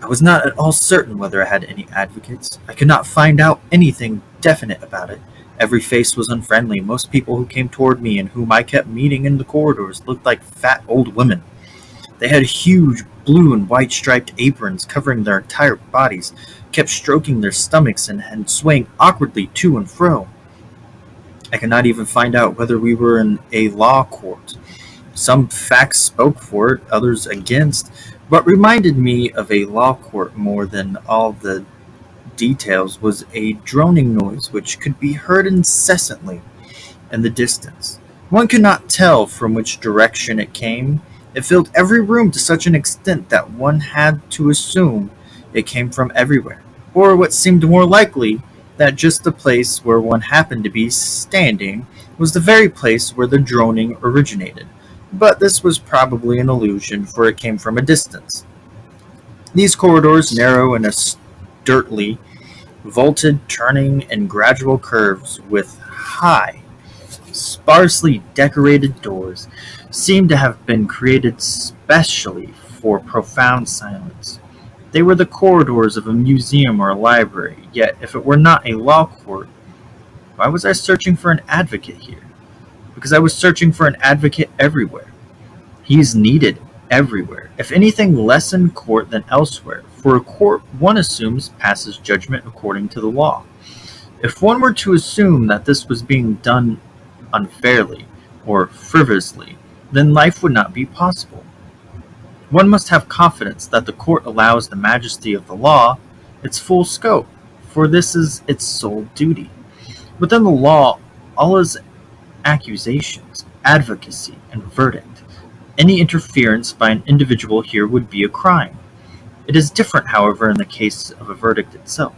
I was not at all certain whether I had any advocates. I could not find out anything definite about it. Every face was unfriendly. Most people who came toward me and whom I kept meeting in the corridors looked like fat old women. They had huge blue and white striped aprons covering their entire bodies, kept stroking their stomachs and swaying awkwardly to and fro. I could not even find out whether we were in a law court. Some facts spoke for it, others against. What reminded me of a law court more than all the details was a droning noise which could be heard incessantly in the distance. One could not tell from which direction it came. It filled every room to such an extent that one had to assume it came from everywhere, or what seemed more likely, that just the place where one happened to be standing was the very place where the droning originated. But this was probably an illusion, for it came from a distance. These corridors, narrow and sturdily vaulted, turning in gradual curves with high, sparsely decorated doors, seemed to have been created specially for profound silence. They were the corridors of a museum or a library, yet if it were not a law court, why was I searching for an advocate here? Because I was searching for an advocate everywhere. He is needed everywhere, if anything less in court than elsewhere, for a court, one assumes, passes judgment according to the law. If one were to assume that this was being done unfairly or frivolously, then life would not be possible. One must have confidence that the court allows the majesty of the law its full scope, for this is its sole duty. Within the law, all is accusations, advocacy, and verdict. Any interference by an individual here would be a crime. It is different, however, in the case of a verdict itself.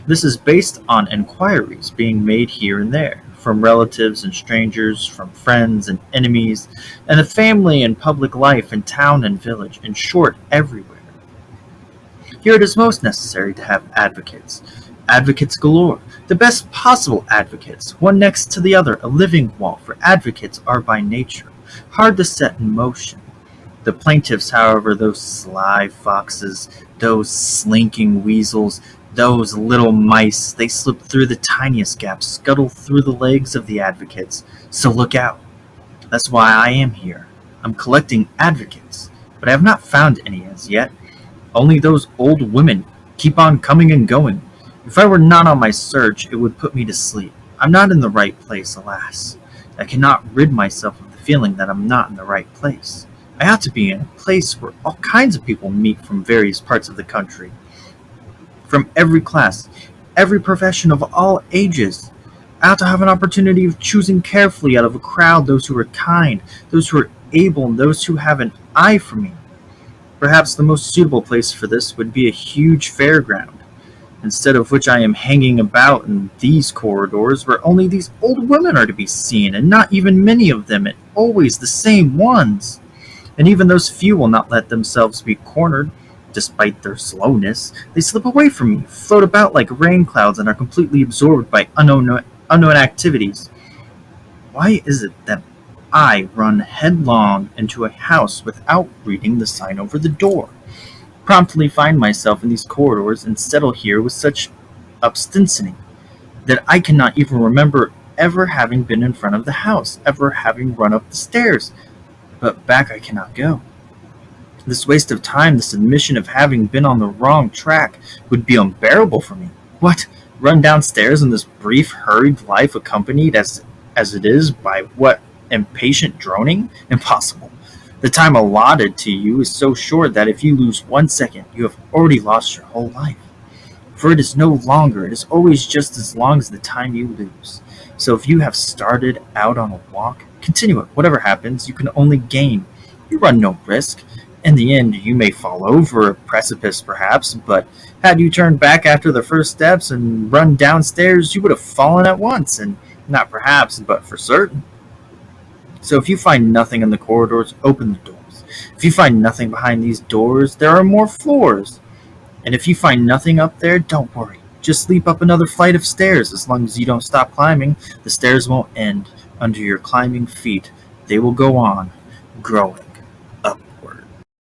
This is based on inquiries being made here and there, from relatives and strangers, from friends and enemies, and the family and public life in town and village, in short, everywhere. Here it is most necessary to have advocates. Advocates galore, the best possible advocates, one next to the other, a living wall, for advocates are by nature hard to set in motion. The plaintiffs, however, those sly foxes, those slinking weasels, those little mice, they slip through the tiniest gaps, scuttle through the legs of the advocates. So look out. That's why I am here. I'm collecting advocates, but I have not found any as yet. Only those old women keep on coming and going. If I were not on my search, it would put me to sleep. I'm not in the right place, alas. I cannot rid myself of the feeling that I'm not in the right place. I ought to be in a place where all kinds of people meet from various parts of the country, from every class, every profession of all ages. I ought to have an opportunity of choosing carefully out of a crowd those who are kind, those who are able, and those who have an eye for me. Perhaps the most suitable place for this would be a huge fairground, instead of which I am hanging about in these corridors where only these old women are to be seen, and not even many of them, and always the same ones. And even those few will not let themselves be cornered. Despite their slowness, they slip away from me, float about like rain clouds, and are completely absorbed by unknown activities. Why is it that I run headlong into a house without reading the sign over the door, promptly find myself in these corridors, and settle here with such obstinacy that I cannot even remember ever having been in front of the house, ever having run up the stairs, but back I cannot go? This waste of time, this admission of having been on the wrong track, would be unbearable for me. What? Run downstairs in this brief, hurried life, accompanied as it is by what impatient droning? Impossible. The time allotted to you is so short that if you lose 1 second, you have already lost your whole life. For it is no longer, it is always just as long as the time you lose. So if you have started out on a walk, continue it. Whatever happens, you can only gain. You run no risk. In the end, you may fall over a precipice, perhaps, but had you turned back after the first steps and run downstairs, you would have fallen at once, and not perhaps, but for certain. So if you find nothing in the corridors, open the doors. If you find nothing behind these doors, there are more floors. And if you find nothing up there, don't worry. Just leap up another flight of stairs. As long as you don't stop climbing, the stairs won't end under your climbing feet. They will go on, growing.